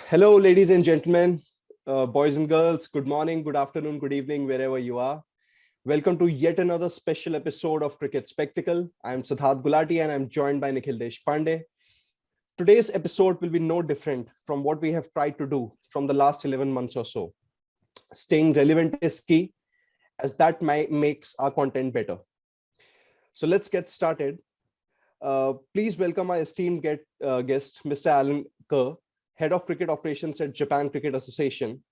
Hello, ladies and gentlemen, boys and girls. Good morning, good afternoon, good evening, wherever you are. Welcome to yet another special episode of Cricket Spectacle. I'm Sidharth Gulati and I'm joined by Nikhil Deshpande. Today's episode will be no different from what we have tried to do from the last 11 months or so. Staying relevant is key, as that makes our content better. So let's get started. Please welcome our esteemed guest, Mr. Alan Kerr, Head of Cricket Operations at Japan Cricket Association.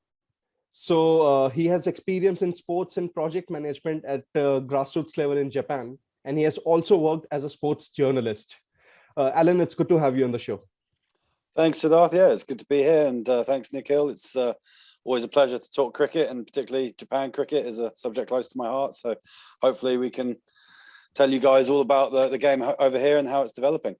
So he has experience in sports and project management at grassroots level in Japan, and he has also worked as a sports journalist. Alan, it's good to have you on the show. Thanks, Sidharth. Yeah, it's good to be here, and thanks, Nikhil. It's always a pleasure to talk cricket, and particularly Japan cricket is a subject close to my heart. So hopefully we can tell you guys all about the game over here and how it's developing.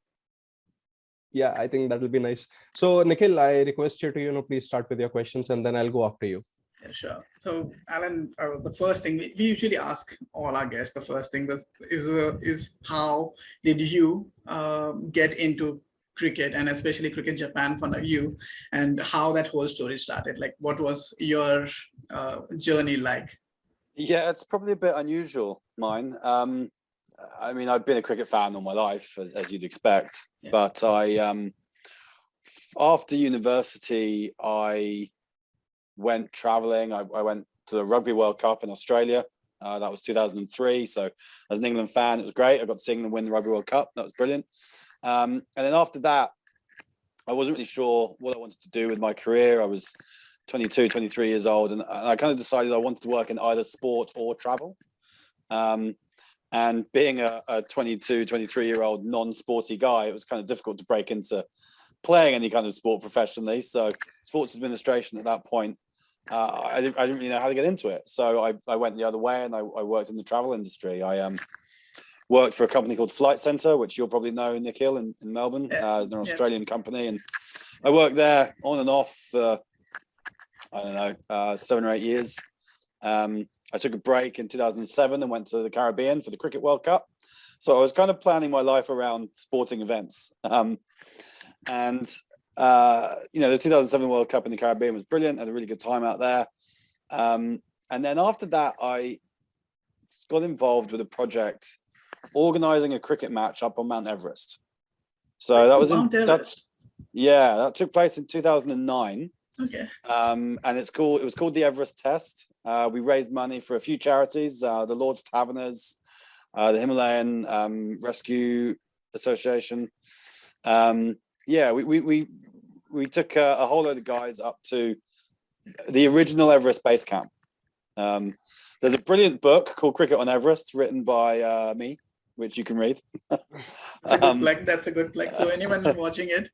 Yeah, I think that will be nice. So, Nikhil, I request you to, please start with your questions and then I'll go after you. Yeah, sure. So, Alan, the first thing we usually ask all our guests, the first thing is how did you get into cricket, and especially Cricket Japan for you, and how that whole story started? Like, what was your journey like? Yeah, it's probably a bit unusual, mine. I mean, I've been a cricket fan all my life, as you'd expect. Yeah. But after university, I went traveling. I went to the Rugby World Cup in Australia. That was 2003. So as an England fan, it was great. I got to see England win the Rugby World Cup. That was brilliant. And then after that, I wasn't really sure what I wanted to do with my career. I was 22, 23 years old. And I kind of decided I wanted to work in either sport or travel. And being a 22, 23-year-old non-sporty guy, it was kind of difficult to break into playing any kind of sport professionally. So sports administration at that point, I didn't really know how to get into it. So I went the other way, and I worked in the travel industry. I worked for a company called Flight Centre, which you'll probably know, Nikhil, in Melbourne. They're an Australian company. And I worked there on and off for, 7 or 8 years. I took a break in 2007 and went to the Caribbean for the Cricket World Cup. So I was kind of planning my life around sporting events. The 2007 World Cup in the Caribbean was brilliant. I had a really good time out there. And then after that, I got involved with a project organizing a cricket match up on Mount Everest. So that was Mount Everest. That took place in 2009. Okay. And it was called the Everest Test. We raised money for a few charities, the Lord's Taverners, the Himalayan Rescue Association. We took a whole load of guys up to the original Everest base camp. There's a brilliant book called Cricket on Everest, written by me, which you can read. That's a good plug. So anyone watching it,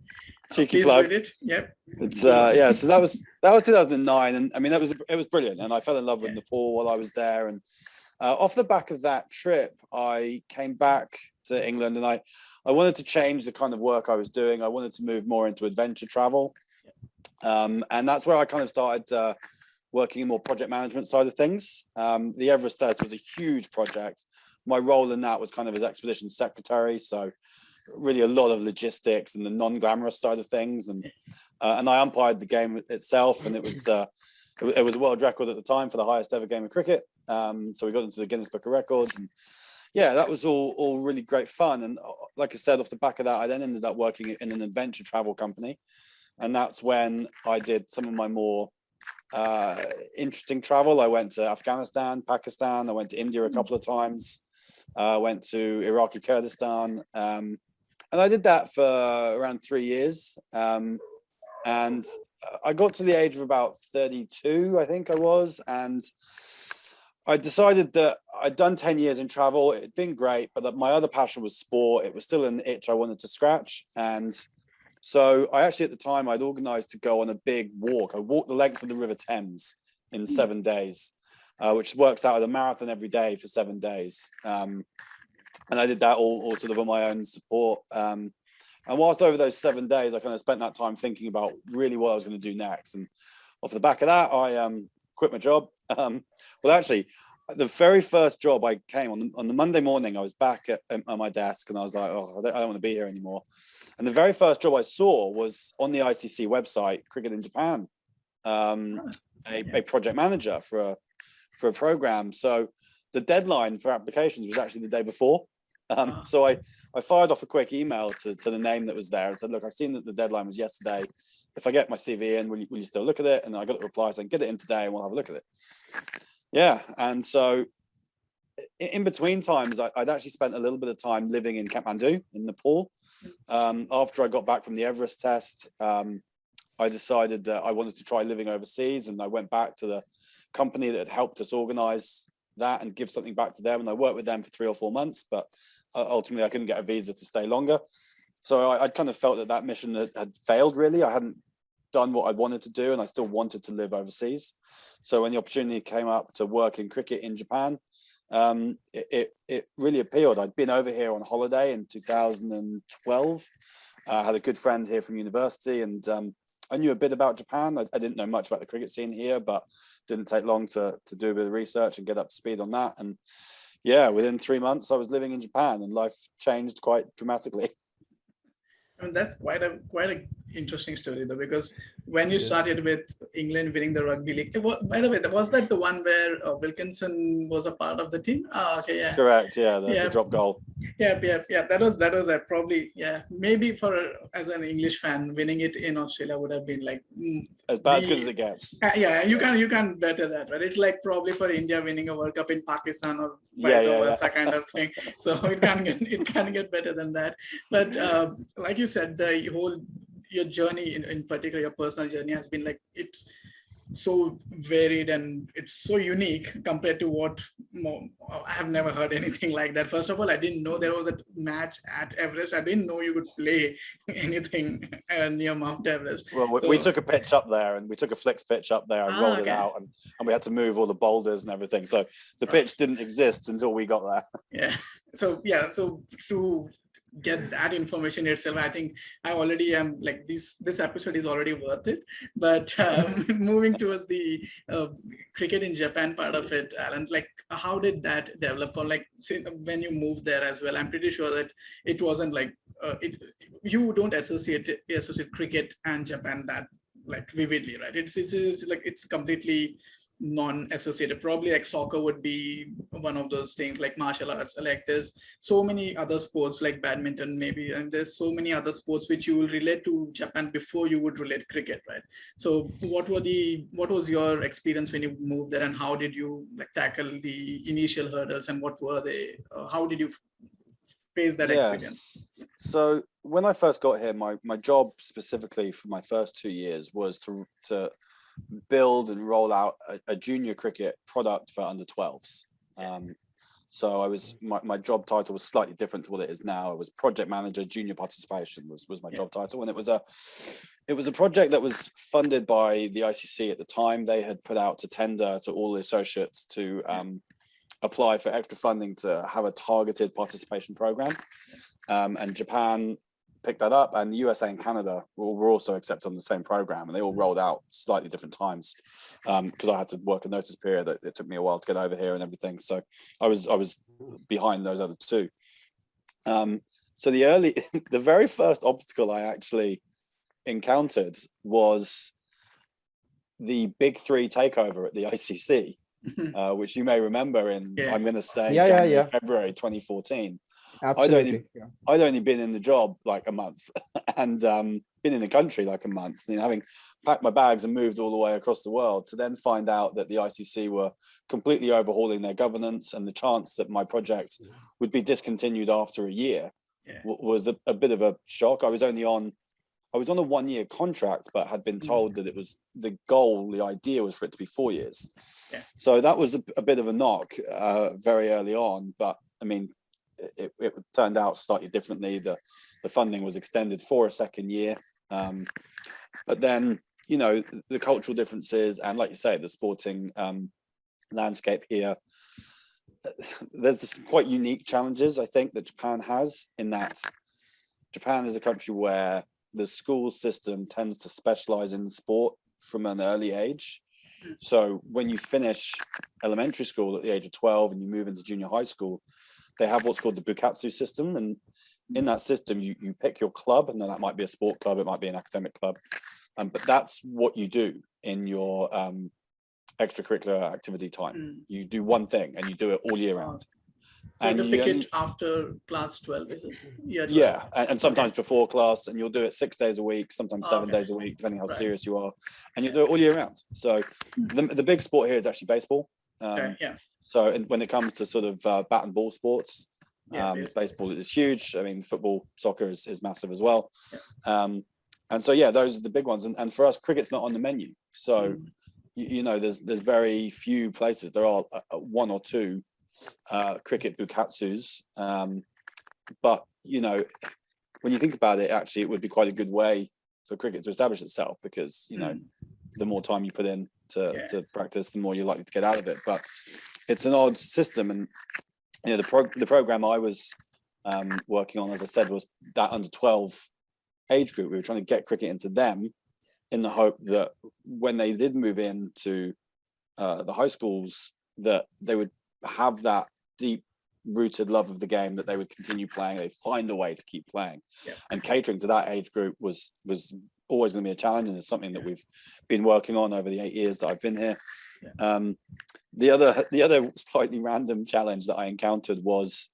cheeky plug. Read it. Yep. It's So that was 2009, and I mean it was brilliant, and I fell in love with Nepal while I was there. And off the back of that trip, I came back to England, and I wanted to change the kind of work I was doing. I wanted to move more into adventure travel, and that's where I kind of started working in more project management side of things. The Everest Test was a huge project. My role in that was kind of as expedition secretary, so really a lot of logistics and the non-glamorous side of things, and I umpired the game itself, and it was a world record at the time for the highest ever game of cricket. So we got into the Guinness Book of Records, and that was all really great fun. And like I said, off the back of that, I then ended up working in an adventure travel company, and that's when I did some of my more interesting travel. I went to Afghanistan, Pakistan. I went to India a couple of times. Went to Iraqi Kurdistan, and I did that for around 3 years. And I got to the age of about 32, I think I was, and I decided that I'd done 10 years in travel. It'd been great, but that my other passion was sport. It was still an itch I wanted to scratch. And so I actually, at the time, I'd organized to go on a big walk. I walked the length of the River Thames in 7 days. Which works out as a marathon every day for 7 days. And I did that all sort of on my own support. And whilst over those 7 days, I kind of spent that time thinking about really what I was going to do next. And off the back of that, I quit my job. Well, actually, the very first job I came on the Monday morning, I was back at my desk and I was like, oh, I don't want to be here anymore. And the very first job I saw was on the ICC website, Cricket in Japan, a project manager for a program. So the deadline for applications was actually the day before. So I fired off a quick email to the name that was there and said, look, I've seen that the deadline was yesterday. If I get my CV in, will you still look at it? And I got the reply saying, get it in today and we'll have a look at it. Yeah. And so in between times, I'd actually spent a little bit of time living in Kathmandu in Nepal. After I got back from the Everest test, I decided that I wanted to try living overseas, and I went back to the company that had helped us organize that and give something back to them. And I worked with them for 3 or 4 months, but ultimately I couldn't get a visa to stay longer. So I'd kind of felt that mission had failed, really. I hadn't done what I wanted to do, and I still wanted to live overseas. So when the opportunity came up to work in cricket in Japan, it really appealed. I'd been over here on holiday in 2012. I had a good friend here from university, and I knew a bit about Japan. I didn't know much about the cricket scene here, but didn't take long to do a bit of research and get up to speed on that. And yeah, within 3 months, I was living in Japan, and life changed quite dramatically. I mean, that's quite a interesting story, though, because when you started with England winning the rugby league, by the way, was that the one where Wilkinson was a part of the team? Oh, okay, yeah. Correct, yeah, the drop goal. Yeah. That was probably, maybe as an English fan, winning it in Australia would have been like as good as it gets. You can't better that, right? It's like probably for India winning a World Cup in Pakistan or vice versa kind of thing. So it can't get better than that. But like you said, your journey in particular, your personal journey has been like, it's so varied and it's so unique compared to what I have never heard anything like that. First of all, I didn't know there was a match at Everest. I didn't know you could play anything near Mount Everest. Well, we took a pitch up there, and we took a flicks pitch up there and rolled it out, and we had to move all the boulders and everything. So the pitch didn't exist until we got there. Yeah. So to get that information itself, I think I already am like, this episode is already worth it. But moving towards the cricket in Japan part of it, Alan, like how did that develop? Or like, say, when you moved there as well, I'm pretty sure that it wasn't like you don't associate cricket and Japan that like vividly, right? It's like it's completely non-associated. Probably like soccer would be one of those things, like martial arts. Like there's so many other sports like badminton maybe, and there's so many other sports which you will relate to Japan before you would relate cricket, right? So what was your experience when you moved there, and how did you like tackle the initial hurdles, and what were they? How did you face that experience? So when I first got here, my job specifically for my first 2 years was to build and roll out a junior cricket product for under 12s. So I was my job title was slightly different to what it is now. It was project manager, junior participation was my job title, and it was a project that was funded by the ICC at the time. They had put out a tender to all the associates to apply for extra funding to have a targeted participation program, and Japan picked that up, and the USA and Canada were also accepted on the same program, and they all rolled out slightly different times because I had to work a notice period. That it took me a while to get over here and everything, so I was behind those other two. So the very first obstacle I actually encountered was the Big Three takeover at the ICC, which you may remember in I'm going to say January, February 2014. Absolutely. I'd only been in the job like a month and been in the country like a month, and having packed my bags and moved all the way across the world to then find out that the ICC were completely overhauling their governance, and the chance that my project would be discontinued after a year was a bit of a shock. I was on a 1-year contract, but had been told that it was the idea was for it to be 4 years. So that was a bit of a knock very early on, but I mean, it turned out slightly differently. The funding was extended for a second year, but then the cultural differences, and like you say, the sporting landscape here, there's some quite unique challenges I think that Japan has, in that Japan is a country where the school system tends to specialize in sport from an early age. So when you finish elementary school at the age of 12 and you move into junior high school, they have what's called the Bukatsu system. And in that system, you pick your club, and then that might be a sport club, it might be an academic club. But that's what you do in your extracurricular activity time. You do one thing and you do it all year round. So and to pick it after class 12, is it? Yeah, and sometimes before class, and you'll do it 6 days a week, sometimes 7 days a week, depending how serious you are, and you do it all year round. So the big sport here is actually baseball. So when it comes to sort of bat and ball sports, baseball is huge. I mean, football, soccer is massive as well. And so those are the big ones. And for us, cricket's not on the menu. So you know, there's very few places. There are one or two cricket bukatsus, but you know, when you think about it, actually it would be quite a good way for cricket to establish itself, because you know, the more time you put in to practice, the more you're likely to get out of it. But it's an odd system, and you know, the program I was working on, as I said, was that under 12 age group. We were trying to get cricket into them in the hope that when they did move into the high schools, that they would have that deep rooted love of the game, that they would continue playing, they'd find a way to keep playing. And catering to that age group was always going to be a challenge, and it's something that we've been working on over the 8 years that I've been here. The other slightly random challenge that I encountered was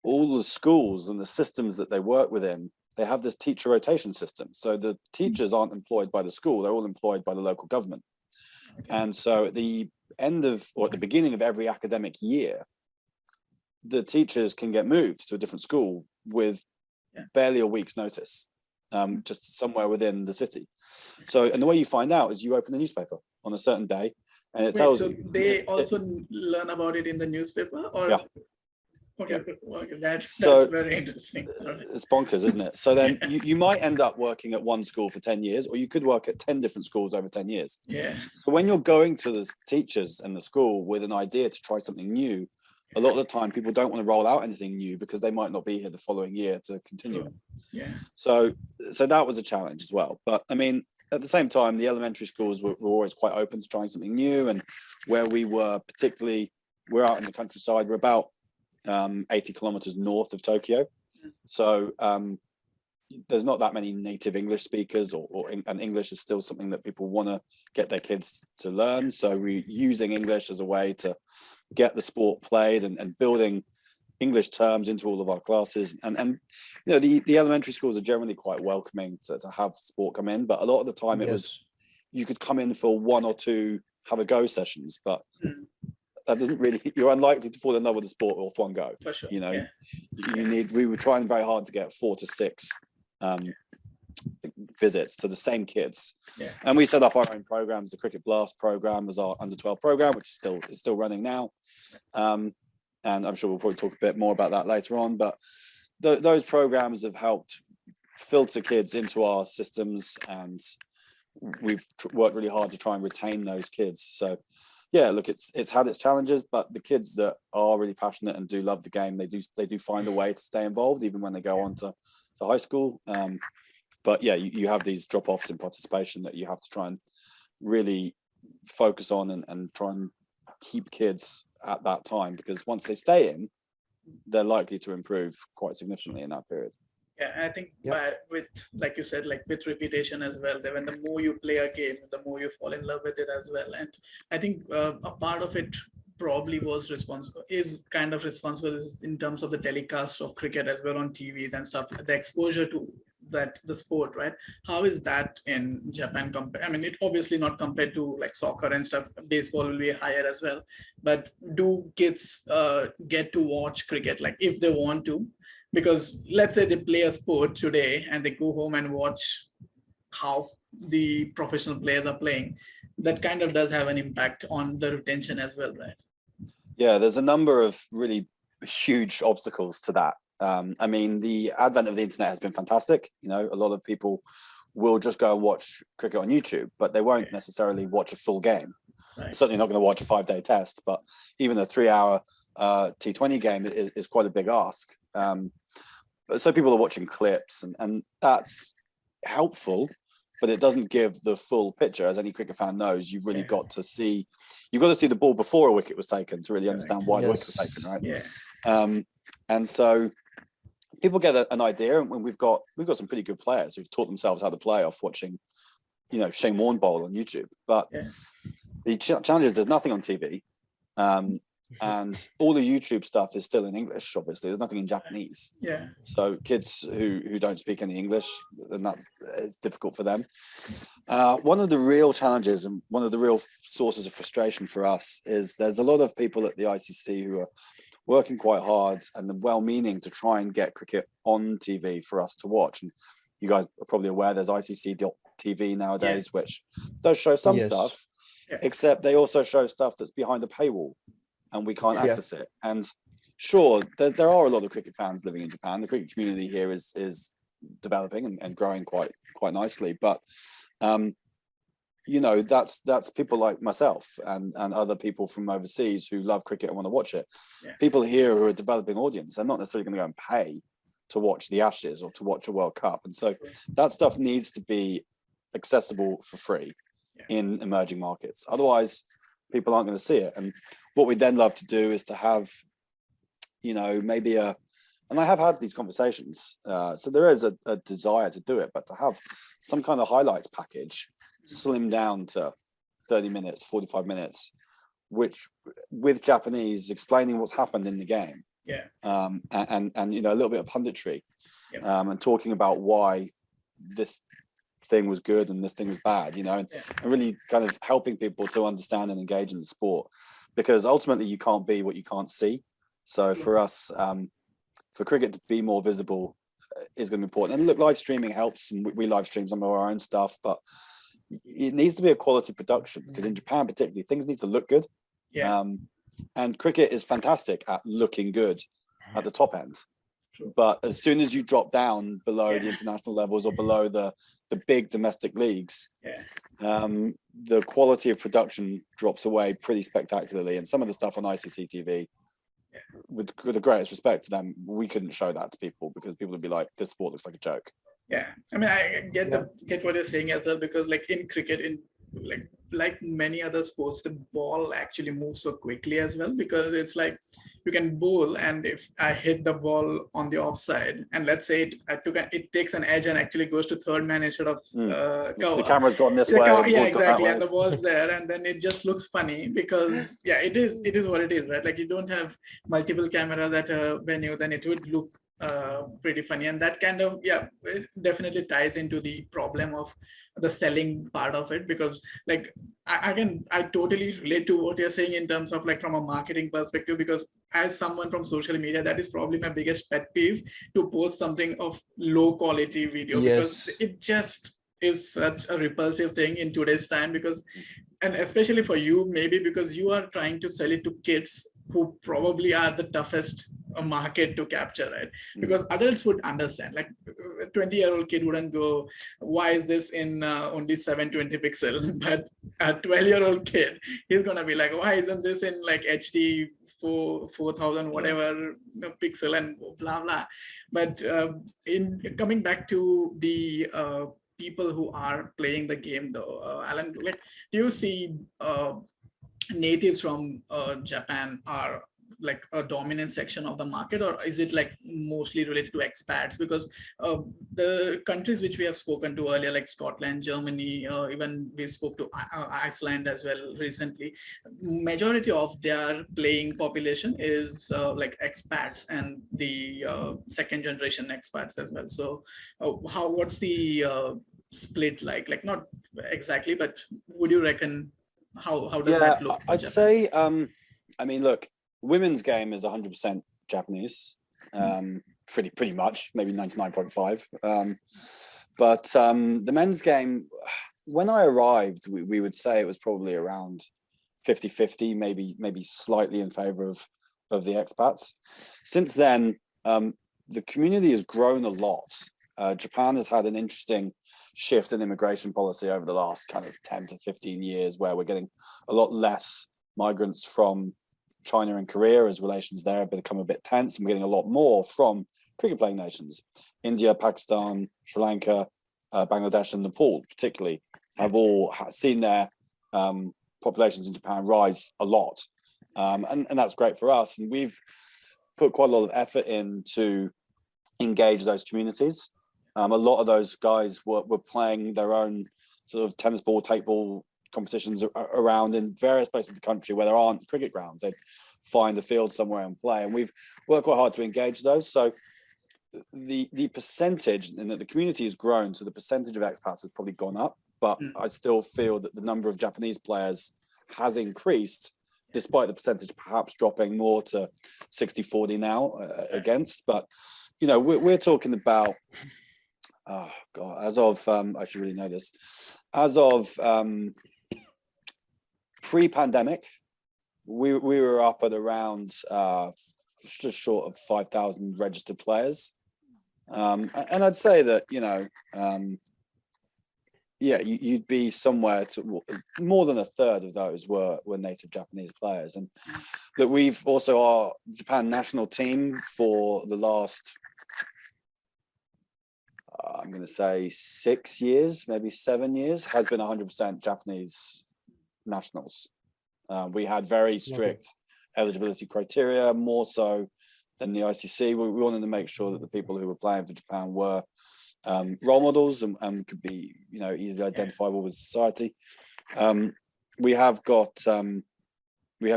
all the schools and the systems that they work within. They have this teacher rotation system. So the teachers aren't employed by the school, they're all employed by the local government. And so at the end of, or at the beginning of every academic year, the teachers can get moved to a different school with barely a week's notice, just somewhere within the city. So, and the way you find out is you open a newspaper on a certain day, and it tells you. They also learn about it in the newspaper, or Okay, that's very interesting. It's bonkers, isn't it? So then you might end up working at one school for 10 years, or you could work at 10 different schools over 10 years. So when you're going to the teachers and the school with an idea to try something new, a lot of the time people don't want to roll out anything new because they might not be here the following year to continue it. So that was a challenge as well. But I mean, at the same time, the elementary schools were always quite open to trying something new. And where we were particularly, we're out in the countryside, we're about 80 kilometers north of Tokyo, so there's not that many native English speakers, and English is still something that people want to get their kids to learn. So we're using English as a way to get the sport played, and building English terms into all of our classes. And you know, the elementary schools are generally quite welcoming to have sport come in, but a lot of the time it was, you could come in for one or two have a go sessions, but that doesn't really, you're unlikely to fall in love with the sport off one go. For sure. You know, we were trying very hard to get 4 to 6 visits to the same kids. And we set up our own programs. The Cricket Blast program was our under 12 program, which is still running now. And I'm sure we'll probably talk a bit more about that later on. But those programs have helped filter kids into our systems, and we've worked really hard to try and retain those kids. So yeah, look, it's had its challenges, but the kids that are really passionate and do love the game, they do find a way to stay involved even when they go on to high school. But yeah, you have these drop-offs in participation that you have to try and really focus on and try and keep kids at that time, because once they stay in, they're likely to improve quite significantly in that period. I think with, like you said, like with repetition as well, when the more you play a game, the more you fall in love with it as well. And I think a part of it probably is kind of responsible in terms of the telecast of cricket as well on TVs and stuff, the exposure to the sport, right? How is that in Japan compared? I mean, it obviously not compared to like soccer and stuff. Baseball will be higher as well, but do kids get to watch cricket, like if they want to? Because let's say they play a sport today and they go home and watch how the professional players are playing, that kind of does have an impact on the retention as well, right? Yeah, there's a number of really huge obstacles to that. I mean, the advent of the internet has been fantastic. You know, a lot of people will just go and watch cricket on YouTube, but they won't necessarily watch a full game. Certainly not going to watch a 5-day test, but even a 3-hour T20 game is quite a big ask. So people are watching clips, and that's helpful, but it doesn't give the full picture. As any cricket fan knows, you've really got to see the ball before a wicket was taken to really understand why the wicket was taken, right? Yeah. And so people get an idea, and we've got some pretty good players who've taught themselves how to play off watching, Shane Warne bowl on YouTube. But the challenge is there's nothing on TV. And all the YouTube stuff is still in English, obviously. There's nothing in Japanese. Yeah. So kids who don't speak any English, then it's difficult for them. One of the real challenges and one of the real sources of frustration for us is there's a lot of people at the ICC who are working quite hard and well-meaning to try and get cricket on TV for us to watch. And you guys are probably aware there's ICC.TV nowadays, which does show some stuff, except they also show stuff that's behind the paywall, and we can't access it. And sure, there are a lot of cricket fans living in Japan. The cricket community here is developing and growing quite nicely. But that's people like myself and other people from overseas who love cricket and want to watch it. People here who are a developing audience, they're not necessarily going to go and pay to watch the Ashes or to watch a World Cup. And so that stuff needs to be accessible for free in emerging markets. Otherwise, people aren't going to see it. And what we then love to do is to have, maybe and I have had these conversations. So there is a desire to do it, but to have some kind of highlights package, slim down to 30 minutes, 45 minutes, which with Japanese explaining what's happened in the game. And a little bit of punditry, and talking about why this thing was good and this thing was bad, and really kind of helping people to understand and engage in the sport, because ultimately you can't be what you can't see. So for us, for cricket to be more visible is going to be important. And look, live streaming helps, and we live stream some of our own stuff, but it needs to be a quality production, because in Japan particularly, things need to look good. And cricket is fantastic at looking good at the top end. But as soon as you drop down below the international levels or below the big domestic leagues, the quality of production drops away pretty spectacularly. And some of the stuff on ICC TV, with the greatest respect to them, we couldn't show that to people, because people would be like, this sport looks like a joke. I mean, I get what you're saying as well, because like in cricket, like many other sports, the ball actually moves so quickly as well, because it's like you can bowl, and if I hit the ball on the offside, and let's say it takes an edge and actually goes to third man instead of cover. The camera's gone this way. Exactly, and the ball's there, and then it just looks funny, because it is what it is, right? Like you don't have multiple cameras at a venue, then it would look pretty funny. And that kind of it definitely ties into the problem of the selling part of it, because like I totally relate to what you're saying in terms of like from a marketing perspective, because as someone from social media, that is probably my biggest pet peeve, to post something of low quality video, because it just is such a repulsive thing in today's time, because, and especially for you, maybe because you are trying to sell it to kids who probably are the toughest market to capture, right? Because adults would understand, like a 20-year-old kid wouldn't go, why is this in only 720 pixel? But a 12-year-old kid, he's gonna be like, why isn't this in like HD 4000 whatever pixel and blah blah. But in coming back to the people who are playing the game though, Alan, like, do you see natives from Japan are like a dominant section of the market, or is it like mostly related to expats? Because the countries which we have spoken to earlier, like Scotland, Germany, even we spoke to Iceland as well recently, majority of their playing population is like expats, and the second generation expats as well. So what's the split like not exactly, but would you reckon how does that look? I'd say I mean, look, women's game is 100% Japanese, pretty much, maybe 99.5. But the men's game, when I arrived, we would say it was probably around 50-50, maybe slightly in favor of the expats. Since then, the community has grown a lot. Japan has had an interesting shift in immigration policy over the last kind of 10 to 15 years, where we're getting a lot less migrants from China and Korea, as relations there have become a bit tense, and we're getting a lot more from cricket playing nations, India, Pakistan, Sri Lanka, Bangladesh and Nepal particularly have all seen their populations in Japan rise a lot. And that's great for us. And we've put quite a lot of effort in to engage those communities. A lot of those guys were playing their own sort of tennis ball, tape ball competitions around in various places of the country where there aren't cricket grounds. They'd find a field somewhere and play. And we've worked quite hard to engage those. So the percentage, and the community has grown, so the percentage of expats has probably gone up. But I still feel that the number of Japanese players has increased, despite the percentage perhaps dropping more to 60-40 now against. But, you know, we're talking about, oh God, as of, I should really know this, as of pre-pandemic, we were up at around just short of 5,000 registered players. And I'd say that, you know, yeah, you'd be somewhere to more than a third of those were native Japanese players. And that we've also, our Japan national team for the last, I'm going to say 6 years, maybe 7 years, has been 100% Japanese nationals. We had very strict eligibility criteria, more so than the ICC. We wanted to make sure that the people who were playing for Japan were role models and could be, you know, easily identifiable with society. We have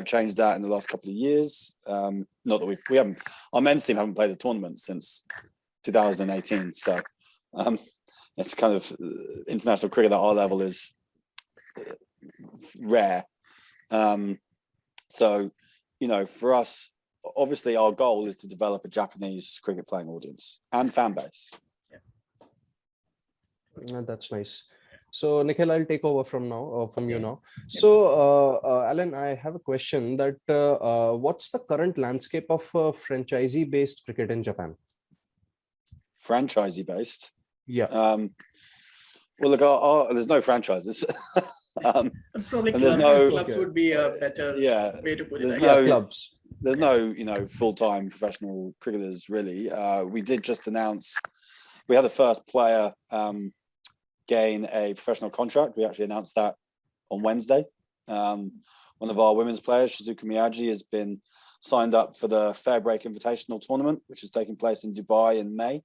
changed that in the last couple of years. Not that we haven't, our men's team haven't played a tournament since 2018. So it's kind of international cricket at our level is rare. So, you know, for us, obviously our goal is to develop a Japanese cricket playing audience and fan base. That's nice. So Nikhil, I'll take over from now, from you now. So Alan, I have a question that what's the current landscape of franchisee-based cricket in Japan? Franchisee-based? Yeah. Well, look, there's no franchises. Probably and clubs would be a better way to put it. Clubs. There's no, you know, full-time professional cricketers really. We did just announce, we had the first player gain a professional contract. We actually announced that on Wednesday. One of our women's players, Shizuka Miyagi, has been signed up for the Fair Break Invitational Tournament, which is taking place in Dubai in May.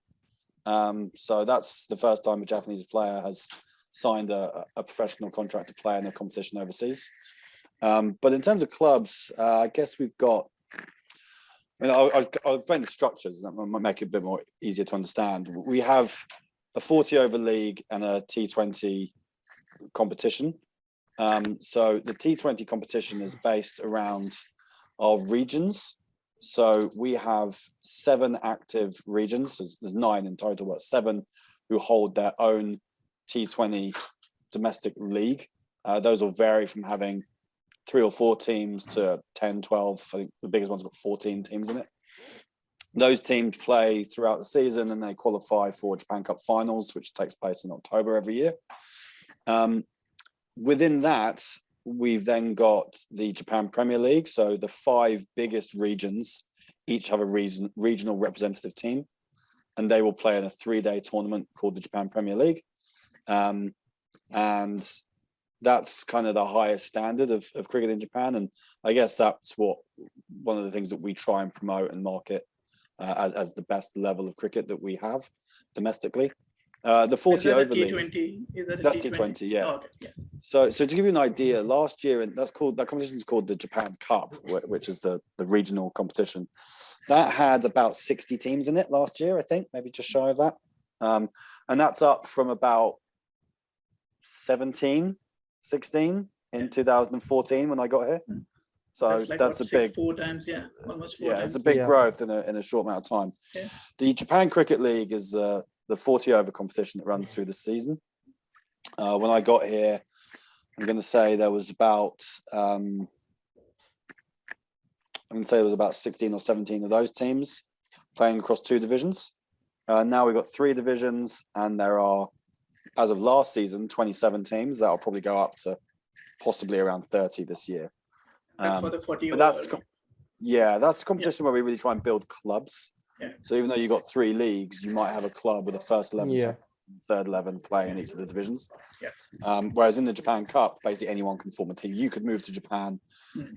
So that's the first time a Japanese player has signed a professional contract to play in a competition overseas. But in terms of clubs, I guess we've got, I mean, I'll explain the structures, that might make it a bit more easier to understand. We have a 40 over league and a T20 competition. So the T20 competition is based around our regions. So we have 7 active regions. There's 9 in total, but 7 who hold their own T20 domestic league. Those will vary from having 3 or 4 teams to 10, 12. I think the biggest one's got 14 teams in it. Those teams play throughout the season and they qualify for Japan Cup finals, which takes place in October every year. Within that, we've then got the Japan Premier League. So the 5 biggest regions each have a regional representative team, and they will play in a 3-day tournament called the Japan Premier League. And that's kind of the highest standard of cricket in Japan. And I guess that's one of the things that we try and promote and market as the best level of cricket that we have domestically. The 40 over league. T20? Is that a that's T20? T20, yeah. Oh, okay. Yeah. So to give you an idea, last year, and that competition is called the Japan Cup, which is the regional competition. That had about 60 teams in it last year, I think, maybe just shy of that. And that's up from about 16 in 2014 when I got here. So that's a big 4 times, almost 4 times. it's a big growth in a short amount of time. Yeah. The Japan Cricket League is the 40 over competition that runs through the season. When I got here, I'm going to say there was about 16 or 17 of those teams playing across 2 divisions. Now we've got 3 divisions, and there are, as of last season, 27 teams. That'll probably go up to possibly around 30 this year. That's for the 40 over. That's the competition where we really try and build clubs. Yeah. So even though you've got 3 leagues, you might have a club with a first 11 third 11 play in each of the divisions. Yeah. Whereas in the Japan Cup, basically anyone can form a team. You could move to Japan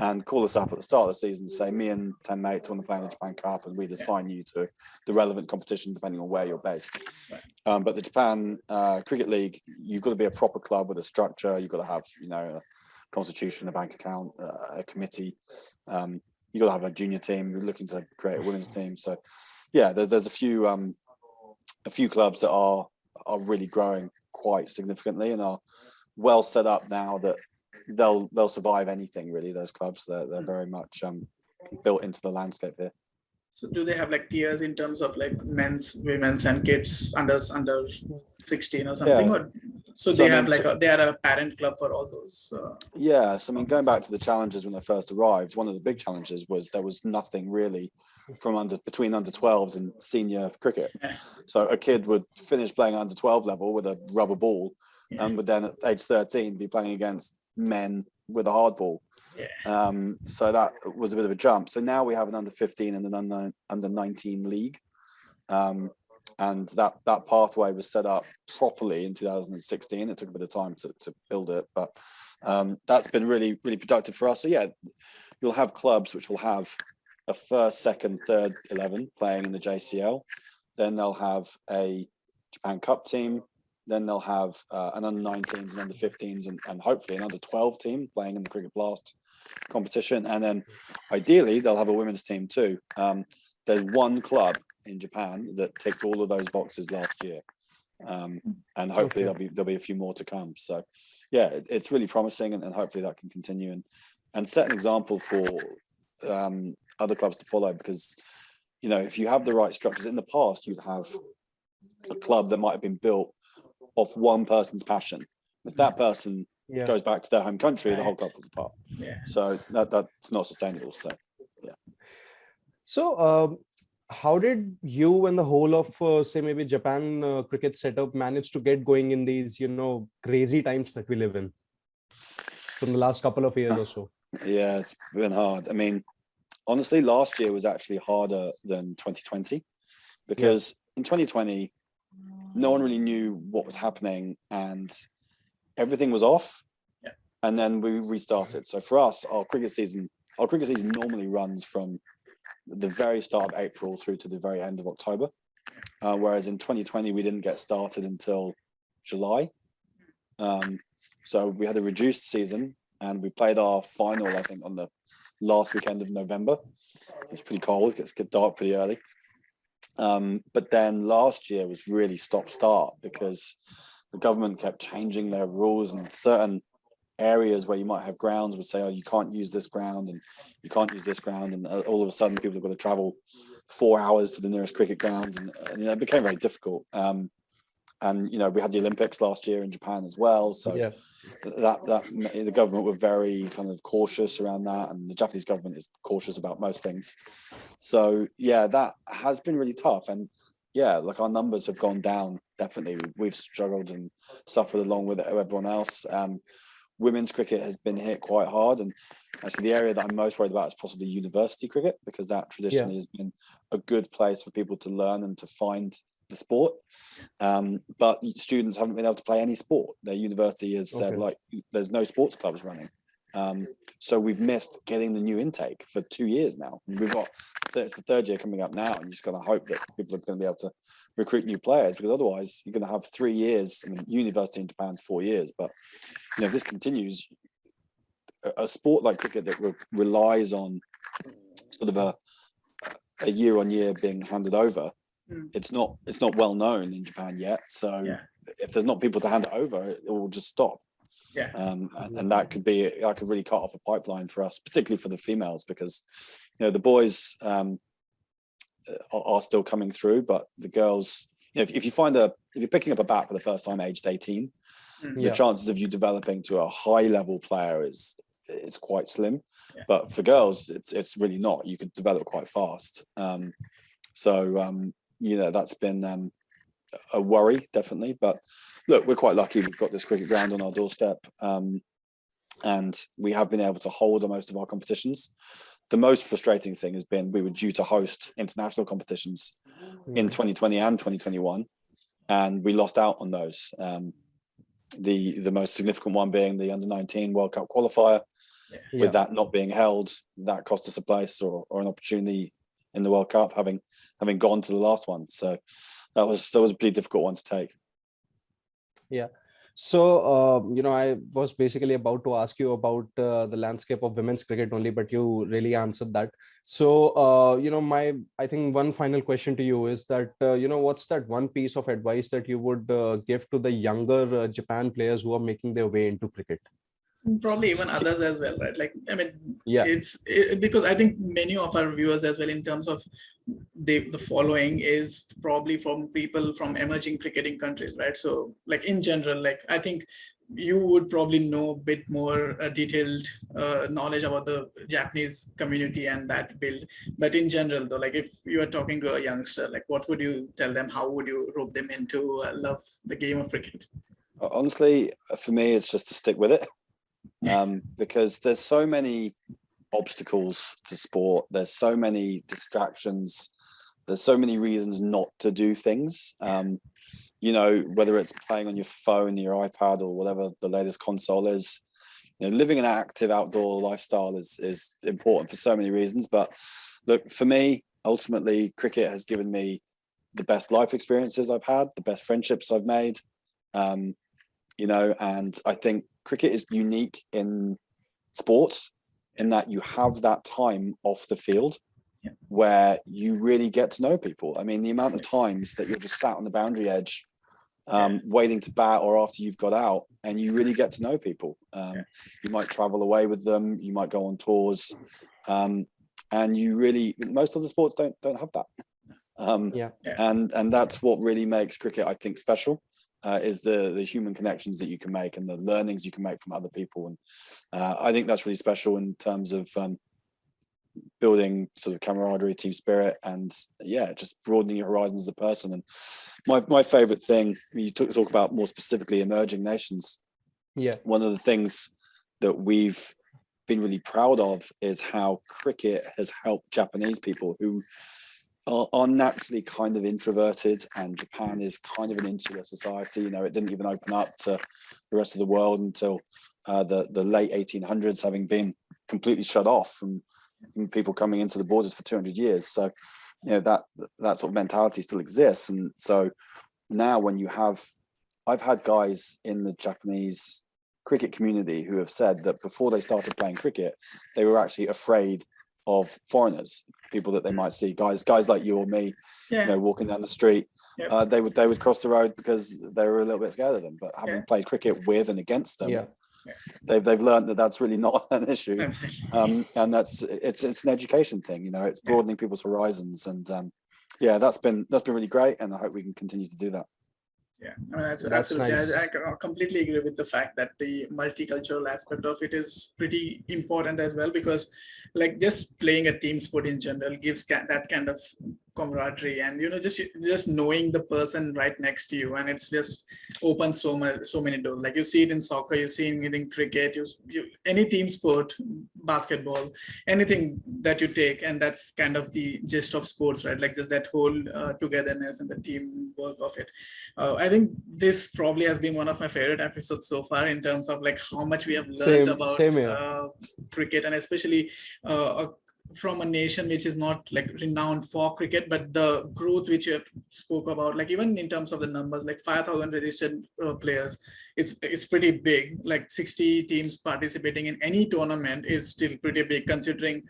and call us up at the start of the season, say me and 10 mates want to play in the Japan Cup, and we'd assign you to the relevant competition depending on where you're based. But the Japan Cricket League, you've got to be a proper club with a structure. You've got to have, a constitution, a bank account, a committee. You've got to have a junior team. You're looking to create a women's team. So, yeah, there's a few clubs that are really growing quite significantly and are well set up now that they'll survive anything really. Those clubs, they're very much built into the landscape here. So do they have like tiers in terms of like men's, women's, and kids under 16 or something? Yeah. Or so they have they are a parent club for all those. Yeah, so I mean, going back to the challenges when they first arrived, one of the big challenges was there was nothing really between under 12s and senior cricket. Yeah. So a kid would finish playing under 12 level with a rubber ball, and would then at age 13 be playing against men with a hard ball. Yeah. So that was a bit of a jump. So now we have an under 15 and an under 19 league. And that pathway was set up properly in 2016. It took a bit of time to build it, but that's been really, really productive for us. So yeah, you'll have clubs which will have a first, second, third 11 playing in the JCL. Then they'll have a Japan Cup team. Then they'll have an under 19s and under 15s and hopefully an under 12 team playing in the Cricket Blast competition. And then ideally they'll have a women's team too. There's one club in Japan that ticked all of those boxes last year. And hopefully there'll be a few more to come. So yeah, it's really promising and hopefully that can continue and set an example for other clubs to follow, because if you have the right structures, in the past you'd have a club that might have been built off one person's passion. If that person goes back to their home country, the whole club falls apart. Yeah. So that's not sustainable. So yeah. So how did you and the whole of say maybe Japan cricket setup manage to get going in these crazy times that we live in from the last couple of years or so? Yeah, it's been hard. I mean, honestly, last year was actually harder than 2020 because in 2020 no one really knew what was happening and everything was off. Yeah. And then we restarted. So for us, our cricket season normally runs from the very start of April through to the very end of October. Whereas in 2020, we didn't get started until July. So we had a reduced season and we played our final, I think, on the last weekend of November. It's pretty cold, it gets dark pretty early. But then last year was really stop-start because the government kept changing their rules, and certain areas where you might have grounds would say, oh, you can't use this ground and you can't use this ground, and all of a sudden people have got to travel 4 hours to the nearest cricket ground, and it became very difficult. And we had the Olympics last year in Japan as well, so that the government were very kind of cautious around that, and the Japanese government is cautious about most things. So yeah, that has been really tough, and yeah, like our numbers have gone down. Definitely, we've struggled and suffered along with everyone else. Women's cricket has been hit quite hard, and actually the area that I'm most worried about is possibly university cricket, because that traditionally has been a good place for people to learn and to find the sport. But students haven't been able to play any sport. Their university has said like there's no sports clubs running. So we've missed getting the new intake for 2 years now. It's the third year coming up now, and you just got to hope that people are going to be able to recruit new players, because otherwise you're going to have 3 years. I mean, university in Japan's 4 years, but if this continues, a sport like cricket that relies on sort of a year on year being handed over, it's not well known in Japan yet. So if there's not people to hand it over, it will just stop. Yeah. And that could really cut off a pipeline for us, particularly for the females, because the boys are still coming through, but the girls, if you're picking up a bat for the first time aged 18, the chances of you developing to a high level player is quite slim. But for girls, it's really not. You could develop quite fast. That's been a worry, definitely. But look, we're quite lucky. We've got this cricket ground on our doorstep, and we have been able to hold most of our competitions. The most frustrating thing has been we were due to host international competitions in 2020 and 2021, and we lost out on those. The most significant one being the under-19 World Cup qualifier. With that not being held, that cost us a place or an opportunity in the World Cup, having gone to the last one. So that was a pretty difficult one to take. Yeah. So, I was basically about to ask you about the landscape of women's cricket only, but you really answered that. So, I think one final question to you is that, what's that one piece of advice that you would give to the younger Japan players who are making their way into cricket? Probably even others as well, right? Like, I mean, yeah, because I think many of our viewers as well, in terms of the following, is probably from people from emerging cricketing countries, right? So, like in general, like I think you would probably know a bit more detailed knowledge about the Japanese community and that build. But in general, though, like if you are talking to a youngster, like what would you tell them? How would you rope them into love the game of cricket? Honestly, for me, it's just to stick with it. Because there's so many obstacles to sport, there's so many distractions, there's so many reasons not to do things. Whether it's playing on your phone, your iPad, or whatever the latest console is, living an active outdoor lifestyle is important for so many reasons. But look, for me, ultimately, cricket has given me the best life experiences I've had, the best friendships I've made. And I think cricket is unique in sports in that you have that time off the field where you really get to know people. I mean, the amount of times that you're just sat on the boundary edge, waiting to bat or after you've got out, and you really get to know people. You might travel away with them, you might go on tours, and most of the sports don't have that. And that's what really makes cricket, I think, special. Is the human connections that you can make and the learnings you can make from other people. And I think that's really special in terms of building sort of camaraderie, team spirit, and just broadening your horizons as a person. And my favorite thing, you talk about more specifically emerging nations. One of the things that we've been really proud of is how cricket has helped Japanese people who are naturally kind of introverted, and Japan is kind of an insular society. It didn't even open up to the rest of the world until the late 1800s, having been completely shut off from people coming into the borders for 200 years. So, that sort of mentality still exists. And so now I've had guys in the Japanese cricket community who have said that before they started playing cricket, they were actually afraid of foreigners, people that they might see, guys like you or me, walking down the street. They would cross the road because they were a little bit scared of them. But having played cricket with and against them, they've learned that that's really not an issue. And it's an education thing. It's broadening people's horizons, and that's been really great, and I hope we can continue to do that. I mean, that's absolutely nice. I completely agree with the fact that the multicultural aspect of it is pretty important as well, because like just playing a team sport in general gives that kind of camaraderie, and just knowing the person right next to you, and it's just opens so many doors. Like you see it in soccer, you see it in cricket, you any team sport, basketball, anything that you take, and that's kind of the gist of sports, right? Like just that whole togetherness and the teamwork of it. I think this probably has been one of my favorite episodes so far, in terms of like how much we have learned about cricket, and especially from a nation which is not like renowned for cricket, but the growth which you have spoke about, like even in terms of the numbers, like 5,000 registered players, it's pretty big. Like 60 teams participating in any tournament is still pretty big, considering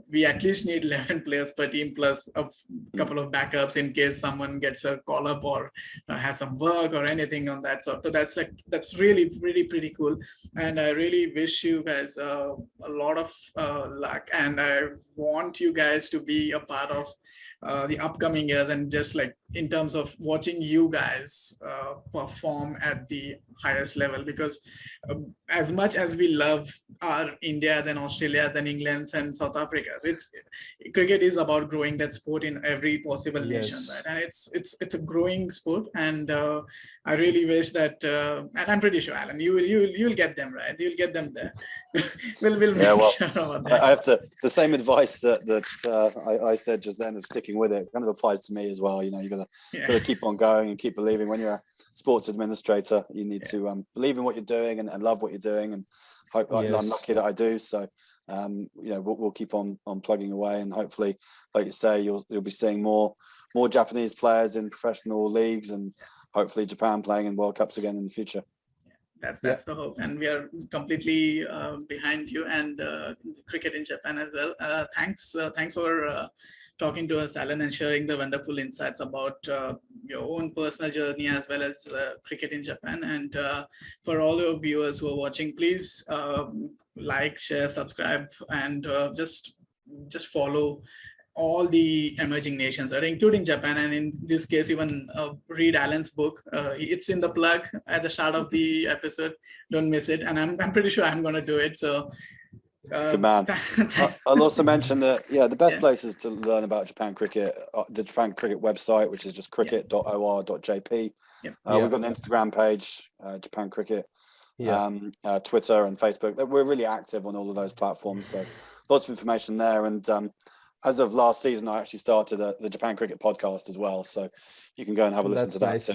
we at least need 11 players per team plus a couple of backups in case someone gets a call up or has some work or anything on that. So that's really pretty cool, and I really wish you guys a lot of luck, and I want you guys to be a part of the upcoming years, and just like in terms of watching you guys perform at the highest level, because as much as we love our Indias and Australias and Englands and South Africas, cricket is about growing that sport in every possible nation, right? And it's a growing sport, and I really wish that, and I'm pretty sure, Alan, you'll get them right. You'll get them there. we'll make sure about that. I have the same advice that I said just then, of sticking sticking with it. It kind of applies to me as well. You know, you got Yeah. to keep on going and keep believing. When you're a sports administrator, you need to believe in what you're doing and love what you're doing, and hope. Yes. I'm lucky that I do. So, you know, we'll keep on plugging away, and hopefully, like you say, you'll be seeing more Japanese players in professional leagues, and hopefully Japan playing in World Cups again in the future. That's the hope, and we are completely behind you and cricket in Japan as well. Thanks for talking to us, Alan, and sharing the wonderful insights about your own personal journey as well as cricket in Japan. And for all your viewers who are watching, please like, share, subscribe, and just follow all the emerging nations, right, including Japan, and in this case, even read Alan's book. It's in the plug at the start of the episode. Don't miss it, and I'm pretty sure I'm going to do it. So, good man. I'll also mention that the best places to learn about Japan cricket, the Japan cricket website, which is just cricket.or.jp. Yep. We've got an Instagram page, Japan Cricket, Twitter and Facebook. We're really active on all of those platforms, so lots of information there. And as of last season, I actually started the Japan Cricket podcast as well, so you can go and have a listen to that too.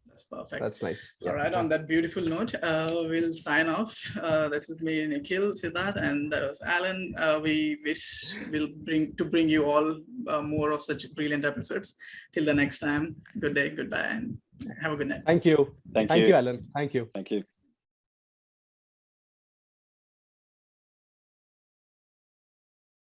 That's perfect. That's nice. All right. On that beautiful note, we'll sign off. This is me, Nikhil, Sidharth, and that was Alan. We wish we'll bring you all more of such brilliant episodes. Till the next time, good day, goodbye, and have a good night. Thank you. Thank you, Alan. Thank you. Thank you.